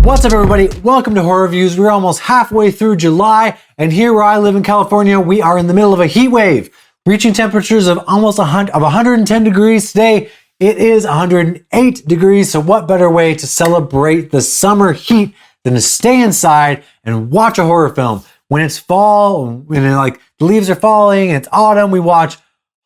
What's up, everybody? Welcome to Horror Reviews. We're almost halfway through July, and here where I live in California, we are in the middle of a heat wave, reaching temperatures of almost 110 degrees today. It is 108 degrees, so what better way to celebrate the summer heat than to stay inside and watch a horror film? When it's fall, when the leaves are falling, and it's autumn, we watch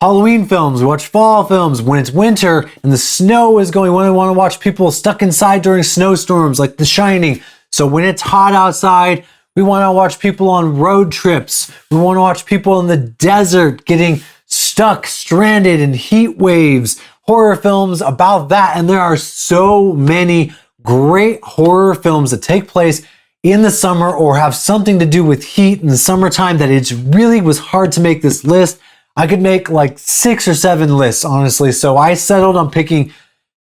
Halloween films, we watch fall films. When it's winter and the snow is going, we want to watch people stuck inside during snowstorms like The Shining. So when it's hot outside, we want to watch people on road trips. We want to watch people in the desert getting stuck, stranded in heat waves. Horror films about that. And there are so many great horror films that take place in the summer or have something to do with heat in the summertime that it really was hard to make this list. I could make like 6 or 7 lists, honestly. So I settled on picking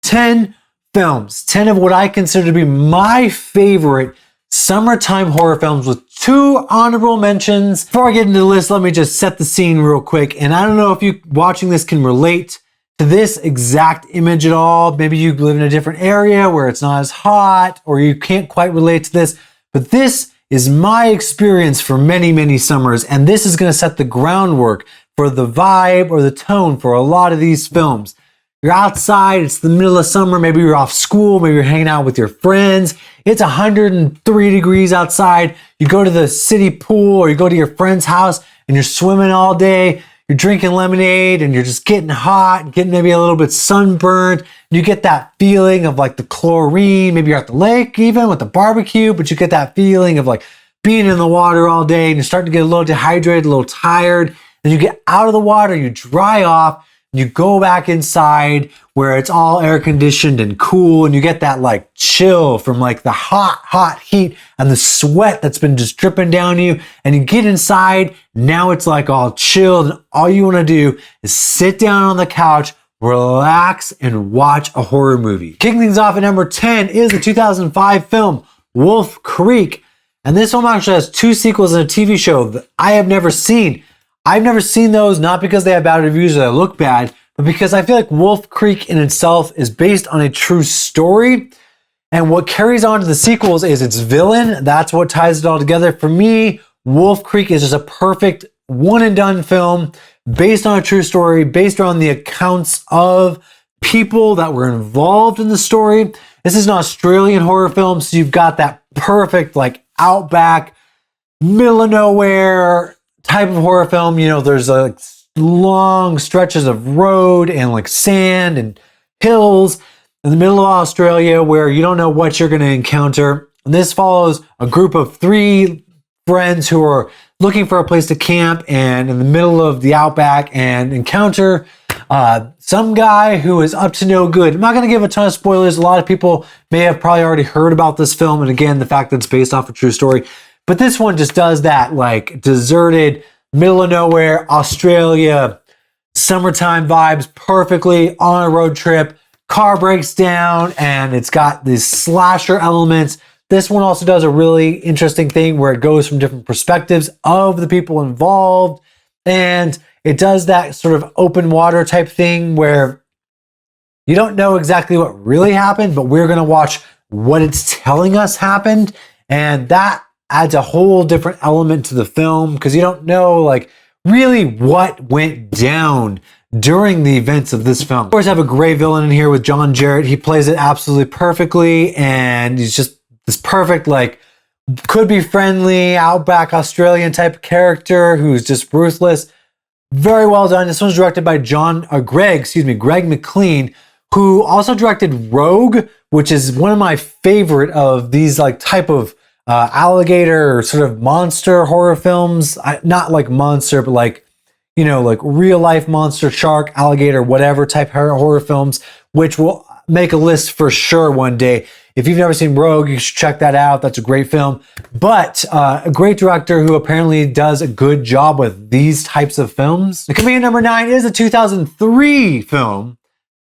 10 films, 10 of what I consider to be my favorite summertime horror films with 2 honorable mentions. Before I get into the list, let me just set the scene real quick. And I don't know if you watching this can relate to this exact image at all. Maybe you live in a different area where it's not as hot or you can't quite relate to this, but this is my experience for many, many summers. And this is going to set the groundwork for the vibe or the tone for a lot of these films. You're outside, it's the middle of summer, maybe you're off school, maybe you're hanging out with your friends. It's 103 degrees outside. You go to the city pool or you go to your friend's house and you're swimming all day. You're drinking lemonade and you're just getting hot, getting maybe a little bit sunburned. You get that feeling of like the chlorine. Maybe you're at the lake even with the barbecue, but you get that feeling of like being in the water all day and you're starting to get a little dehydrated, a little tired. Then you get out of the water, you dry off, and you go back inside where it's all air conditioned and cool, and you get that like chill from like the hot heat and the sweat that's been just dripping down you, and you get inside, now it's like all chilled, and all you want to do is sit down on the couch, relax, and watch a horror movie. Kicking things off at number 10 is the 2005 film Wolf Creek, and this film actually has 2 sequels and a TV show that I have never seen. I've never seen those, not because they have bad reviews or they look bad, but because I feel like Wolf Creek in itself is based on a true story. And what carries on to the sequels is its villain. That's what ties it all together. For me, Wolf Creek is just a perfect one and done film based on a true story, based on the accounts of people that were involved in the story. This is an Australian horror film, so you've got that perfect like outback, middle of nowhere type of horror film. You know, there's like long stretches of road and like sand and hills in the middle of Australia where you don't know what you're going to encounter. And this follows a group of 3 friends who are looking for a place to camp and in the middle of the outback and encounter some guy who is up to no good. I'm not going to give a ton of spoilers. A lot of people may have probably already heard about this film. And again, the fact that it's based off a true story. But this one just does that like deserted, middle of nowhere, Australia, summertime vibes perfectly on a road trip. Car breaks down and it's got these slasher elements. This one also does a really interesting thing where it goes from different perspectives of the people involved. And it does that sort of open water type thing where you don't know exactly what really happened, but we're going to watch what it's telling us happened. And that adds a whole different element to the film because you don't know like really what went down during the events of this film. Of course, I have a great villain in here with John Jarratt. He plays it absolutely perfectly and he's just this perfect like could be friendly outback Australian type of character who's just ruthless. Very well done. This one's directed by Greg McLean, who also directed Rogue, which is one of my favorite of these like type of alligator or sort of monster horror films. Not like monster, but like, you know, like real life monster, shark, alligator, whatever type horror films, which will make a list for sure one day. If you've never seen Rogue, you should check that out. That's a great film. But a great director who apparently does a good job with these types of films. Coming in number 9 is a 2003 film,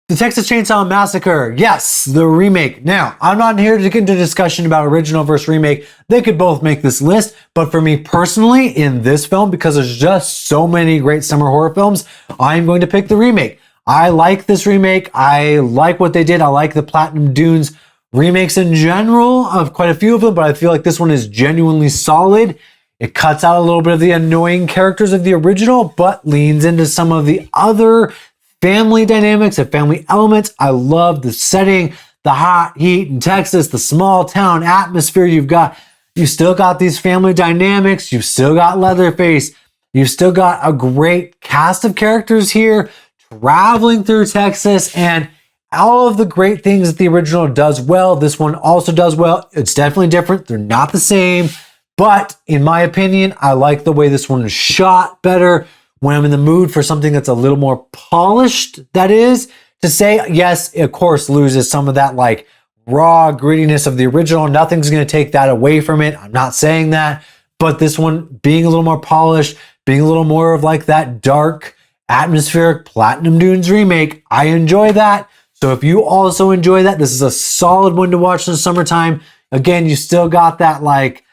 The Texas Chainsaw Massacre. Yes, the remake. Now, I'm not here to get into discussion about original versus remake. They could both make this list. But for me personally, in this film, because there's just so many great summer horror films, I'm going to pick the remake. I like this remake. I like what they did. I like the Platinum Dunes remakes in general of quite a few of them, but I feel like this one is genuinely solid. It cuts out a little bit of the annoying characters of the original, but leans into some of the other family dynamics and family elements. I love the setting, the hot heat in Texas, the small town atmosphere you've got. You still got these family dynamics. You've still got Leatherface. You've still got a great cast of characters here traveling through Texas, and all of the great things that the original does well, this one also does well. It's definitely different. They're not the same, but in my opinion, I like the way this one is shot better when I'm in the mood for something that's a little more polished. That is to say, yes, of course, loses some of that like raw grittiness of the original. Nothing's going to take that away from it. I'm not saying that, but this one being a little more polished, being a little more of like that dark, atmospheric Platinum Dunes remake, I enjoy that. So if you also enjoy that, this is a solid one to watch in the summertime. Again, you still got that like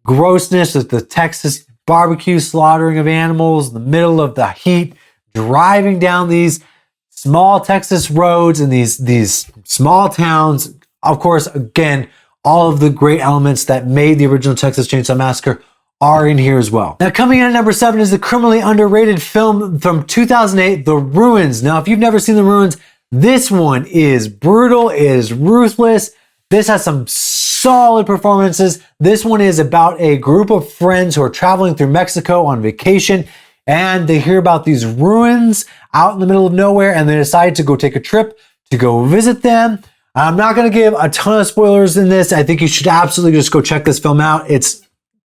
grossness with the Texas barbecue slaughtering of animals in the middle of the heat, driving down these small Texas roads and these small towns. Of course, again, all of the great elements that made the original Texas Chainsaw Massacre are in here as well. Now, coming in at number 7 is the criminally underrated film from 2008, The Ruins. Now, if you've never seen The Ruins, this one is brutal, it is ruthless. This has some solid performances. This one is about a group of friends who are traveling through Mexico on vacation, and they hear about these ruins out in the middle of nowhere, and they decide to go take a trip to go visit them. I'm not going to give a ton of spoilers in this. I think you should absolutely just go check this film out. It's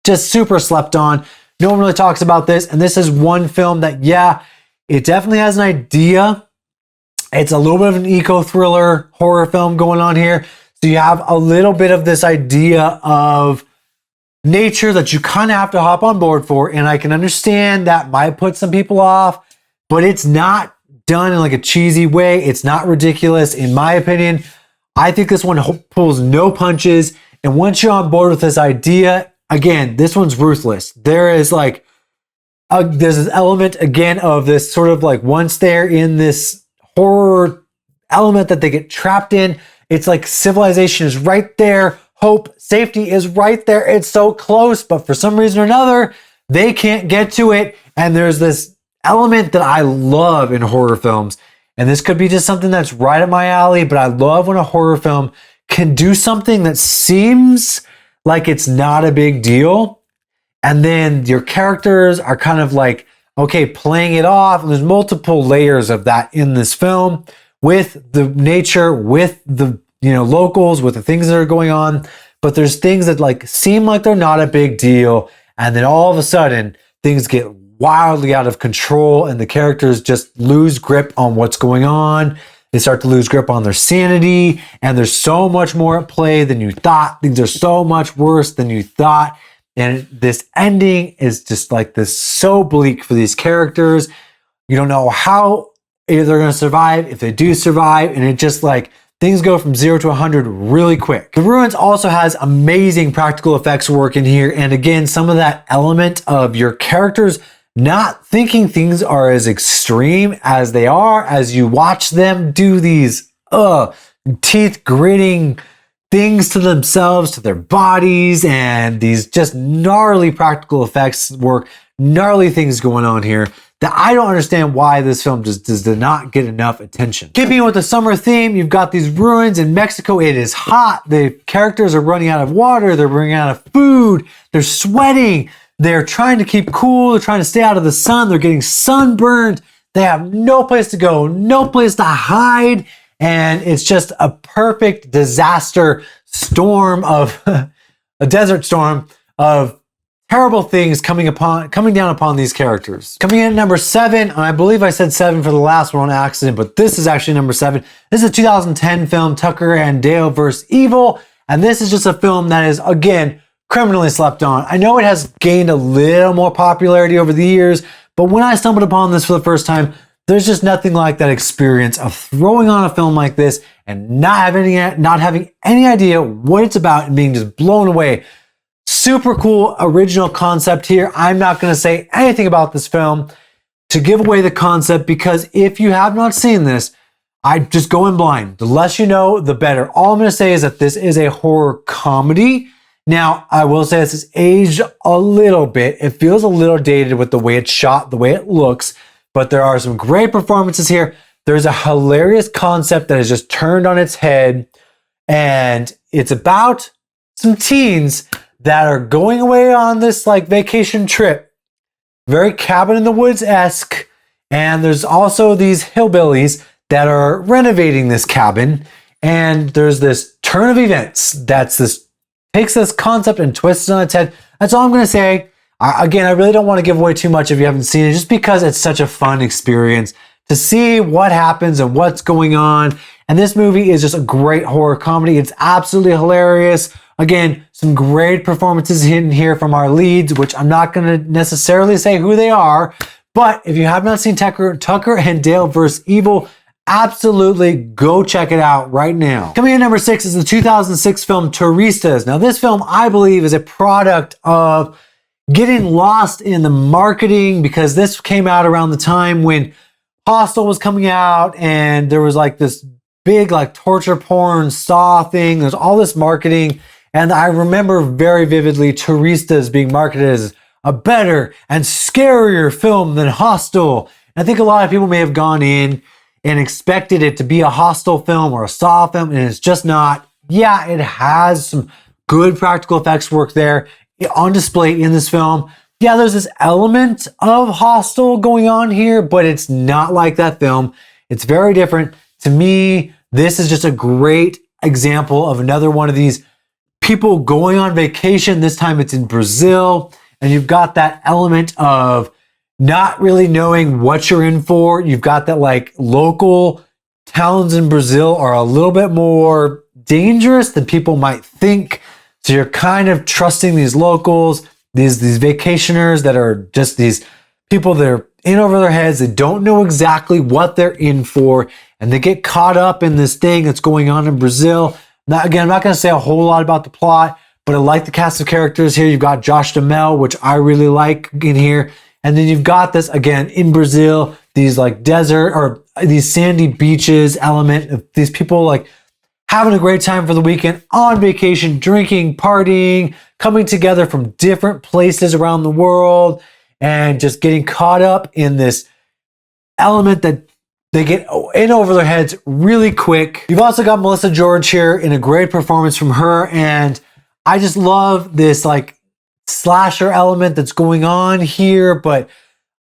just super slept on. No one really talks about this, and this is one film that, yeah, it definitely has an idea. It's a little bit of an eco-thriller horror film going on here. So you have a little bit of this idea of nature that you kind of have to hop on board for. And I can understand that might put some people off, but it's not done in like a cheesy way. It's not ridiculous. In my opinion, I think this one pulls no punches. And once you're on board with this idea, again, this one's ruthless. There is like, there's this element again of this sort of like once they're in this horror element that they get trapped in, it's like civilization is right there, hope, safety is right there, it's so close, but for some reason or another they can't get to it. And there's this element that I love in horror films, and this could be just something that's right up my alley, but I love when a horror film can do something that seems like it's not a big deal, and then your characters are kind of like, okay, playing it off. And there's multiple layers of that in this film with the nature, with the, locals, with the things that are going on. But there's things that like seem like they're not a big deal. And then all of a sudden things get wildly out of control and the characters just lose grip on what's going on. They start to lose grip on their sanity, and there's so much more at play than you thought. Things are so much worse than you thought. And this ending is just like this, so bleak for these characters. You don't know how they're going to survive, if they do survive, and it just like things go from 0 to 100 really quick. The Ruins also has amazing practical effects work in here, and again, some of that element of your characters not thinking things are as extreme as they are as you watch them do these teeth gritting things to themselves, to their bodies, and these just gnarly practical effects work, gnarly things going on here that I don't understand why this film just does not get enough attention. Keeping with the summer theme, you've got these ruins in Mexico. It is hot. The characters are running out of water. They're running out of food. They're sweating. They're trying to keep cool. They're trying to stay out of the sun. They're getting sunburned. They have no place to go, no place to hide. And it's just a perfect disaster storm of a desert storm of terrible things coming down upon these characters. Coming in at number 7, and I believe I said 7 for the last one on accident, but this is actually number 7. This is a 2010 film, Tucker and Dale vs. Evil. And this is just a film that is, again, criminally slept on. I know it has gained a little more popularity over the years, but when I stumbled upon this for the first time, there's just nothing like that experience of throwing on a film like this and not having any idea what it's about and being just blown away. Super cool original concept here. I'm not going to say anything about this film to give away the concept, because if you have not seen this, I just go in blind. The less you know, the better. All I'm going to say is that this is a horror comedy. Now, I will say this is aged a little bit. It feels a little dated with the way it's shot, the way it looks, but there are some great performances here. There's a hilarious concept that is just turned on its head, and it's about some teens that are going away on this like vacation trip. Very cabin in the woods-esque, and there's also these hillbillies that are renovating this cabin, and there's this turn of events takes this concept and twists it on its head. That's all I'm going to say. Again, I really don't want to give away too much if you haven't seen it, just because it's such a fun experience to see what happens and what's going on. And this movie is just a great horror comedy. It's absolutely hilarious. Again, some great performances in here from our leads, which I'm not going to necessarily say who they are. But if you have not seen Tucker and Dale vs. Evil, absolutely go check it out right now. Coming in number 6 is the 2006 film Turistas. Now this film, I believe, is a product of getting lost in the marketing, because this came out around the time when Hostel was coming out, and there was like this big like torture porn Saw thing. There's all this marketing, and I remember very vividly Turistas being marketed as a better and scarier film than Hostel. And I think a lot of people may have gone in and expected it to be a Hostel film or a Saw film, and it's just not. Yeah, it has some good practical effects work there on display in this film. Yeah, there's this element of Hostel going on here, but it's not like that film. It's very different. To me, this is just a great example of another one of these people going on vacation. This time it's in Brazil, and you've got that element of not really knowing what you're in for. You've got that like local towns in Brazil are a little bit more dangerous than people might think. So you're kind of trusting these locals, these vacationers that are just these people that are in over their heads. They don't know exactly what they're in for, and they get caught up in this thing that's going on in Brazil. Now, again, I'm not going to say a whole lot about the plot, but I like the cast of characters here. You've got Josh Duhamel, which I really like in here. And then you've got this, again, in Brazil, these like desert or these sandy beaches element of these people like having a great time for the weekend on vacation, drinking, partying, coming together from different places around the world, and just getting caught up in this element that they get in over their heads really quick. You've also got Melissa George here in a great performance from her, and I just love this like slasher element that's going on here. But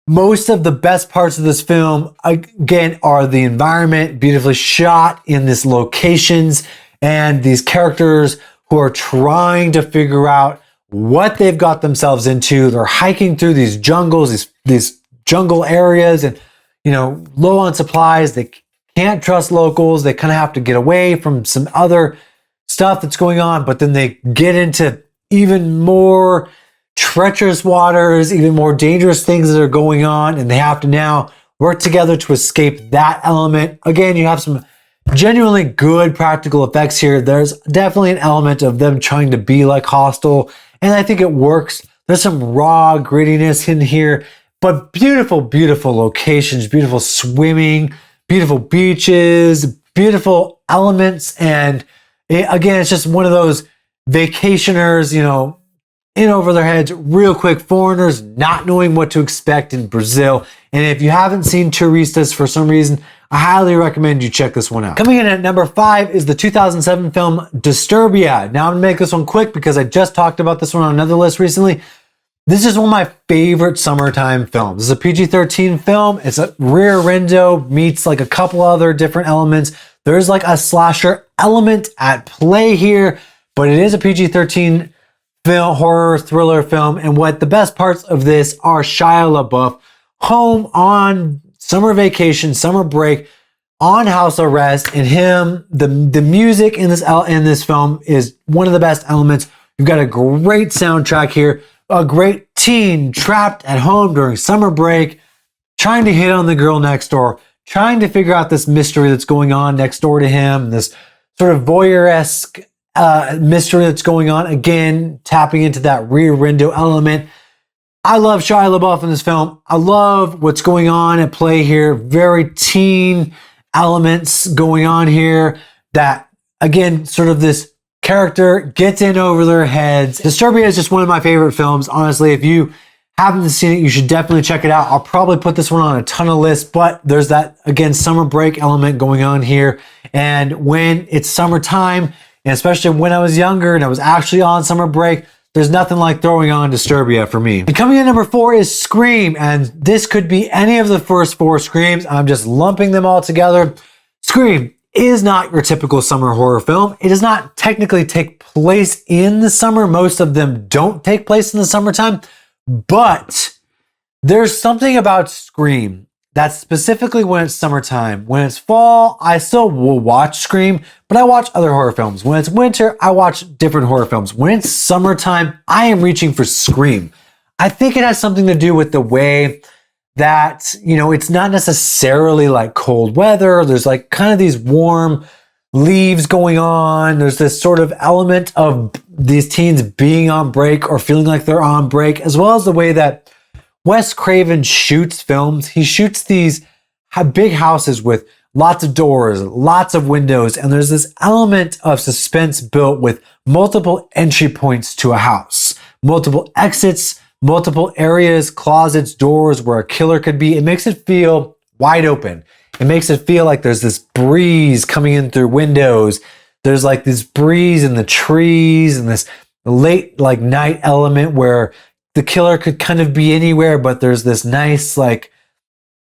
most of the best parts of this film, again, are the environment, beautifully shot in these locations, and these characters who are trying to figure out what they've got themselves into. They're hiking through these jungles, these jungle areas, and low on supplies. They can't trust locals. They kind of have to get away from some other stuff that's going on, but then they get into even more treacherous waters, even more dangerous things that are going on, and they have to now work together to escape that element. Again, you have some genuinely good practical effects here. There's definitely an element of them trying to be like Hostel, and I think it works. There's some raw grittiness in here, but beautiful, beautiful locations, beautiful swimming, beautiful beaches, beautiful elements. And again, it's just one of those vacationers, in over their heads real quick, foreigners not knowing what to expect in Brazil. And if you haven't seen Turistas for some reason, I highly recommend you check this one out. Coming in at number 5 is the 2007 film Disturbia. Now I'm gonna make this one quick because I just talked about this one on another list recently. This is one of my favorite summertime films. This is a PG-13 film. It's a Rear Window meets like a couple other different elements. There's like a slasher element at play here, but it is a PG-13 film, horror thriller film. And what the best parts of this are Shia LaBeouf home on summer vacation, summer break, on house arrest, and him. The music in this film is one of the best elements. You've got a great soundtrack here, a great teen trapped at home during summer break, trying to hit on the girl next door, trying to figure out this mystery that's going on next door to him, this sort of voyeur-esque mystery that's going on. Again, tapping into that Rear Window element. I love Shia LaBeouf in this film. I love what's going on at play here. Very teen elements going on here that, again, sort of this character gets in over their heads. Disturbia is just one of my favorite films. Honestly, if you haven't seen it, you should definitely check it out. I'll probably put this one on a ton of lists, but there's that, again, summer break element going on here. And when it's summertime, and especially when I was younger and I was actually on summer break, there's nothing like throwing on Disturbia for me. And coming in number 4 is Scream, and this could be any of the first 4 Screams. I'm just lumping them all together. Scream is not your typical summer horror film. It does not technically take place in the summer. Most of them don't take place in the summertime, but there's something about Scream that's specifically when it's summertime. When it's fall, I still will watch Scream, but I watch other horror films. When it's winter, I watch different horror films. When it's summertime, I am reaching for Scream. I think it has something to do with the way that, you know, it's not necessarily like cold weather. There's like kind of these warm leaves going on. There's this sort of element of these teens being on break or feeling like they're on break, as well as the way that Wes Craven shoots films. He shoots these big houses with lots of doors, lots of windows, and there's this element of suspense built with multiple entry points to a house, multiple exits, multiple areas, closets, doors where a killer could be. It makes it feel wide open. It makes it feel like there's this breeze coming in through windows. There's like this breeze in the trees and this late like night element where the killer could kind of be anywhere, but there's this nice like,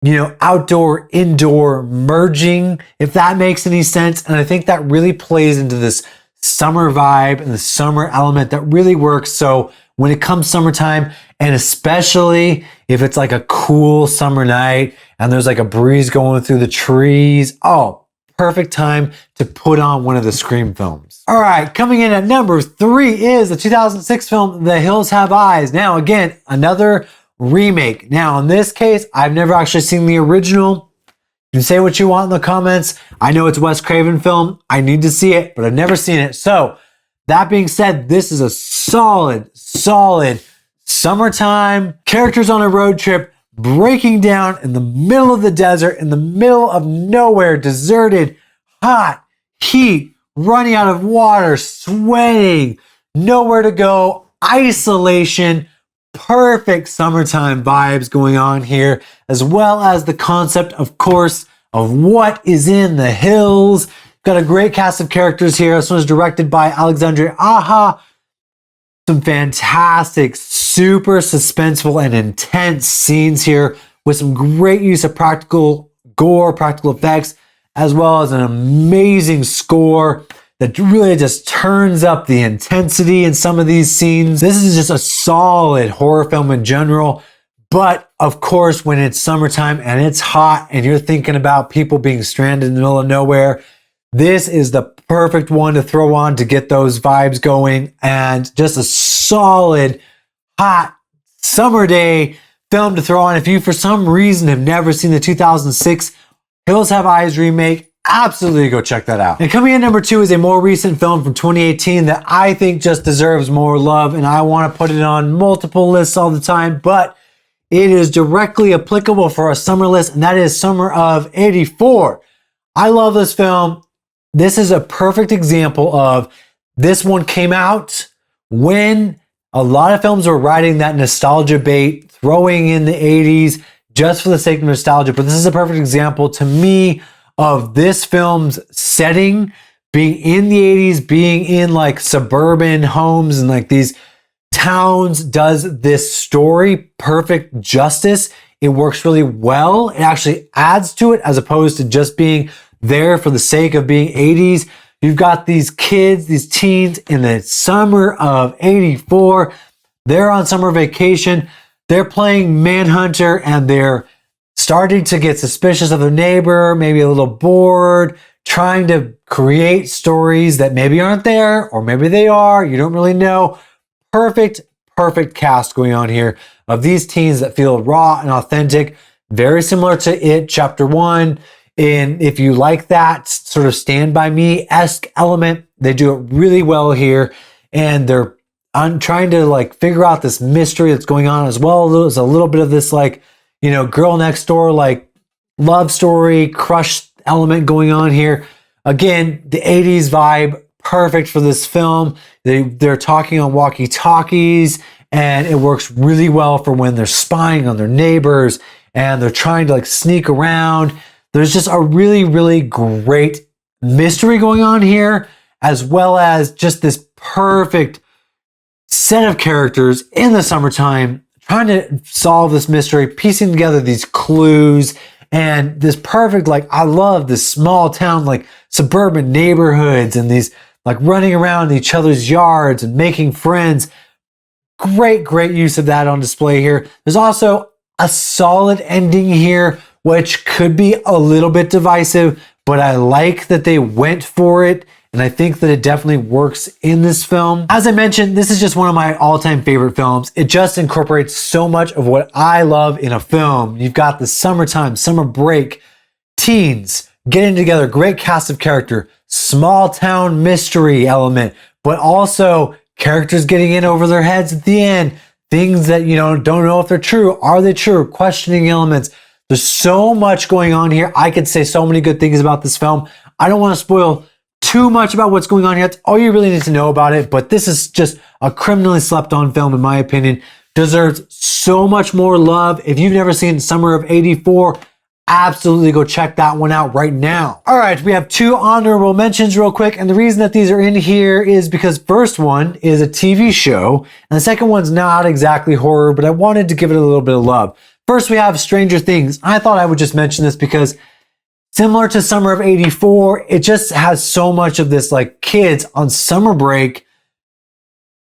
you know, outdoor, indoor merging, if that makes any sense. And I think that really plays into this summer vibe and the summer element that really works. So when it comes summertime, and especially if it's like a cool summer night and there's like a breeze going through the trees, oh, perfect time to put on one of the Scream films. All right, coming in at number 3 is the 2006 film, The Hills Have Eyes. Now, again, another remake. Now, in this case, I've never actually seen the original. You can say what you want in the comments. I know it's a Wes Craven film. I need to see it, but I've never seen it. So, that being said, this is a solid summertime, characters on a road trip, breaking down in the middle of the desert, in the middle of nowhere, deserted, hot, heat, running out of water, sweating, nowhere to go, isolation, perfect summertime vibes going on here, as well as the concept, of course, of what is in the hills. Got a great cast of characters here. This one is directed by Alexandre Aja. Some fantastic, super suspenseful and intense scenes here with some great use of practical gore, practical effects, as well as an amazing score that really just turns up the intensity in some of these scenes. This is just a solid horror film in general. But of course, when it's summertime and it's hot and you're thinking about people being stranded in the middle of nowhere, this is the perfect one to throw on to get those vibes going, and just a solid, hot summer day film to throw on. If you, for some reason, have never seen the 2006 Hills Have Eyes remake, absolutely go check that out. And coming in number 2 is a more recent film from 2018 that I think just deserves more love, and I want to put it on multiple lists all the time, but it is directly applicable for a summer list, and that is Summer of '84. I love this film. This is a perfect example of this one came out when a lot of films were riding that nostalgia bait, throwing in the 80s just for the sake of nostalgia. But this is a perfect example to me of this film's setting, being in the 80s, being in like suburban homes and like these towns, does this story perfect justice. It works really well. It actually adds to it as opposed to just being there for the sake of being 80s. You've got these kids, these teens in the summer of '84. They're on summer vacation. They're playing Manhunter and they're starting to get suspicious of their neighbor, maybe a little bored, trying to create stories that maybe aren't there or maybe they are. You don't really know. Perfect cast going on here of these teens that feel raw and authentic. Very similar to It Chapter 1. And if you like that sort of Stand By Me-esque element, they do it really well here. And they're trying to like figure out this mystery that's going on, as well as a little bit of this like, you know, girl next door, like love story, crush element going on here. Again, the 80s vibe, perfect for this film. They're talking on walkie-talkies, and it works really well for when they're spying on their neighbors and they're trying to like sneak around. There's just a really, really great mystery going on here, as well as just this perfect set of characters in the summertime trying to solve this mystery, piecing together these clues, and this perfect, like, I love this small town, like suburban neighborhoods, and these like running around each other's yards and making friends. Great use of that on display here. There's also a solid ending here, which could be a little bit divisive, but I like that they went for it, and I think that it definitely works in this film. As I mentioned, this is just one of my all-time favorite films. It just incorporates so much of what I love in a film. You've got the summertime, summer break, teens getting together, great cast of character, small town mystery element, but also characters getting in over their heads at the end, things that, you know, don't know if they're true. Are they true? Questioning elements. There's so much going on here. I could say so many good things about this film. I don't want to spoil too much about what's going on here. That's all you really need to know about it. But this is just a criminally slept on film, in my opinion. Deserves so much more love. If you've never seen Summer of '84, absolutely go check that one out right now. All right, we have 2 honorable mentions real quick. And the reason that these are in here is because first one is a TV show, and the second one's not exactly horror, but I wanted to give it a little bit of love. First, we have Stranger Things. I thought I would just mention this because similar to Summer of '84, it just has so much of this, like, kids on summer break,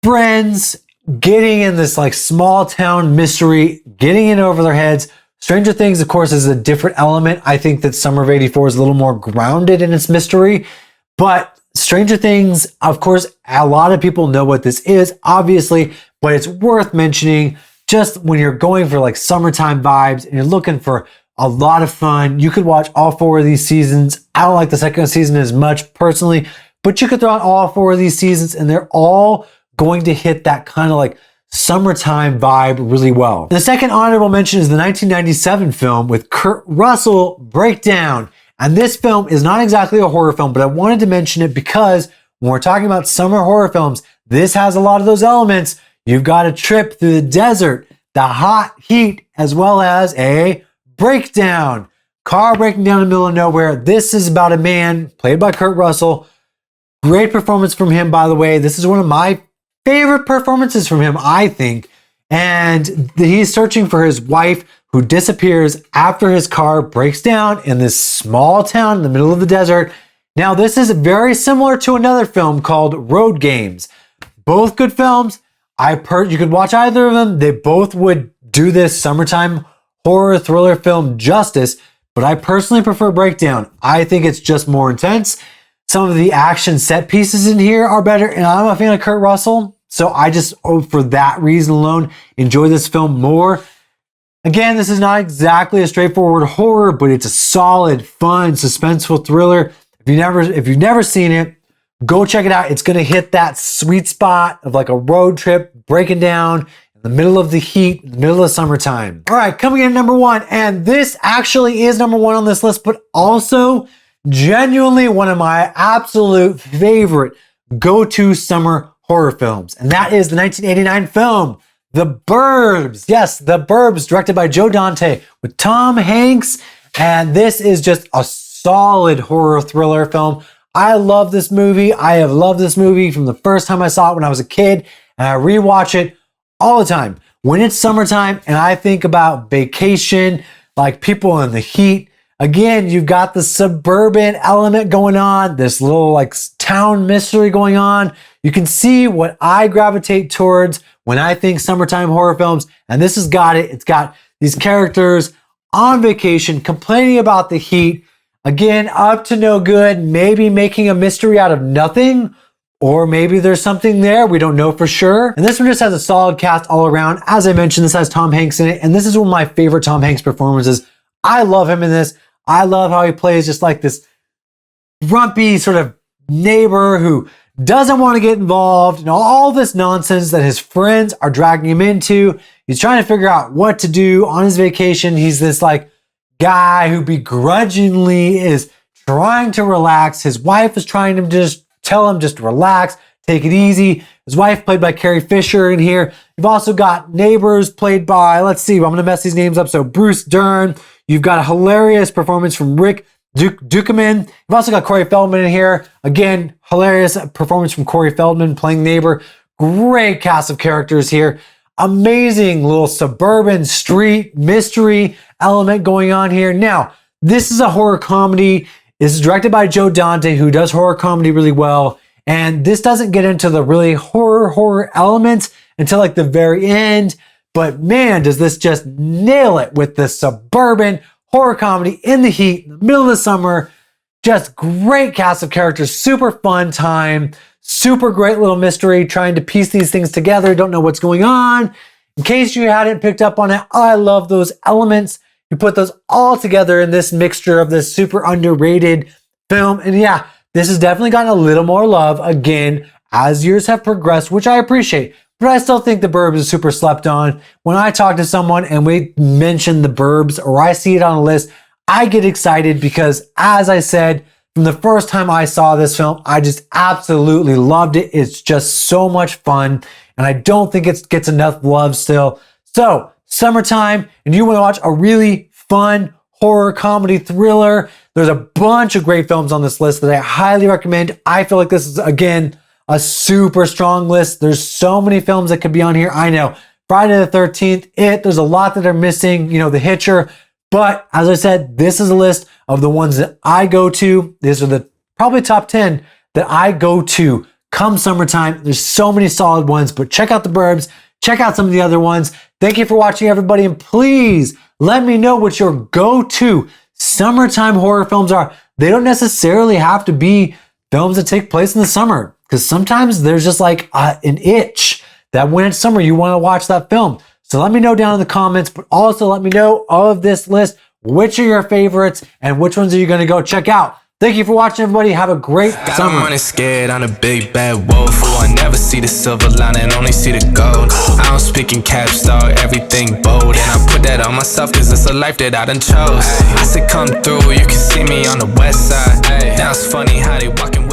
friends getting in this like small town mystery, getting in over their heads. Stranger Things, of course, is a different element. I think that Summer of '84 is a little more grounded in its mystery, but Stranger Things, of course, a lot of people know what this is, obviously, but it's worth mentioning just when you're going for like summertime vibes and you're looking for a lot of fun. You could watch all 4 of these seasons. I don't like the second season as much personally, but you could throw out all 4 of these seasons and they're all going to hit that kind of like summertime vibe really well. The second honorable mention is the 1997 film with Kurt Russell, Breakdown. And this film is not exactly a horror film, but I wanted to mention it because when we're talking about summer horror films, this has a lot of those elements. You've got a trip through the desert, the hot heat, as well as a breakdown. Car breaking down in the middle of nowhere. This is about a man played by Kurt Russell. Great performance from him, by the way. This is one of my favorite performances from him, I think. And he's searching for his wife who disappears after his car breaks down in this small town in the middle of the desert. Now, this is very similar to another film called Road Games. Both good films. You could watch either of them. They both would do this summertime horror thriller film justice, but I personally prefer Breakdown. I think it's just more intense. Some of the action set pieces in here are better, and I'm a fan of Kurt Russell, so I just, for that reason alone, enjoy this film more. Again, this is not exactly a straightforward horror, but it's a solid, fun, suspenseful thriller. If you've never seen it, go check it out. It's going to hit that sweet spot of like a road trip breaking down in the middle of the heat, in the middle of summertime. All right, coming in at number 1, and this actually is number 1 on this list, but also genuinely one of my absolute favorite go-to summer horror films, and that is the 1989 film, The Burbs. Yes, The Burbs, directed by Joe Dante with Tom Hanks, and this is just a solid horror thriller film. I love this movie. I have loved this movie from the first time I saw it when I was a kid, and I rewatch it all the time. When it's summertime and I think about vacation, like people in the heat, again, you've got the suburban element going on, this little like town mystery going on. You can see what I gravitate towards when I think summertime horror films, and this has got it. It's got these characters on vacation complaining about the heat. Again, up to no good, maybe making a mystery out of nothing, or maybe there's something there. We don't know for sure. And this one just has a solid cast all around. As I mentioned, this has Tom Hanks in it, and this is one of my favorite Tom Hanks performances. I love him in this. I love how he plays just like this grumpy sort of neighbor who doesn't want to get involved and all this nonsense that his friends are dragging him into. He's trying to figure out what to do on his vacation. He's this like guy who begrudgingly is trying to relax. His wife is trying to just tell him just relax, take it easy. His wife, played by Carrie Fisher, in here. You've also got neighbors, played by, let's see, I'm going to mess these names up. So Bruce Dern. You've got a hilarious performance from Rick Dukeman. You've also got Corey Feldman in here. Again, hilarious performance from Corey Feldman playing neighbor. Great cast of characters here. Amazing little suburban street mystery element going on here. Now, this is a horror comedy. This is directed by Joe Dante, who does horror comedy really well. And this doesn't get into the really horror elements until like the very end. But man, does this just nail it with the suburban horror comedy in the heat, in the middle of the summer. Just great cast of characters, super fun time, super great little mystery, trying to piece these things together, don't know what's going on. In case you hadn't picked up on it, I love those elements. You put those all together in this mixture of this super underrated film. And yeah, this has definitely gotten a little more love, again, as years have progressed, which I appreciate. But I still think The Burbs is super slept on. When I talk to someone and we mention The Burbs or I see it on a list, I get excited because, as I said, from the first time I saw this film, I just absolutely loved it. It's just so much fun, and I don't think it gets enough love still. So, summertime, and you want to watch a really fun horror comedy thriller, there's a bunch of great films on this list that I highly recommend. I feel like this is, again, a super strong list. There's so many films that could be on here. I know. Friday the 13th, there's a lot that are missing, The Hitcher. But as I said, this is a list of the ones that I go to. These are the probably top 10 that I go to come summertime. There's so many solid ones, but check out The Burbs. Check out some of the other ones. Thank you for watching, everybody. And please let me know what your go-to summertime horror films are. They don't necessarily have to be films that take place in the summer, because sometimes there's just like an itch that when it's summer, you want to watch that film. So let me know down in the comments, but also let me know of this list, which are your favorites and which ones are you going to go check out. Thank you for watching, everybody. Have a great summer. I'm scared, I'm a big bad wolf. Oh, I never see the silver lining, only see the gold. I don't speak in caps, dog, everything bold. And I put that on myself, cause it's a life that I done chose. I said come through, you can see me on the west side. Now it's funny how they walking with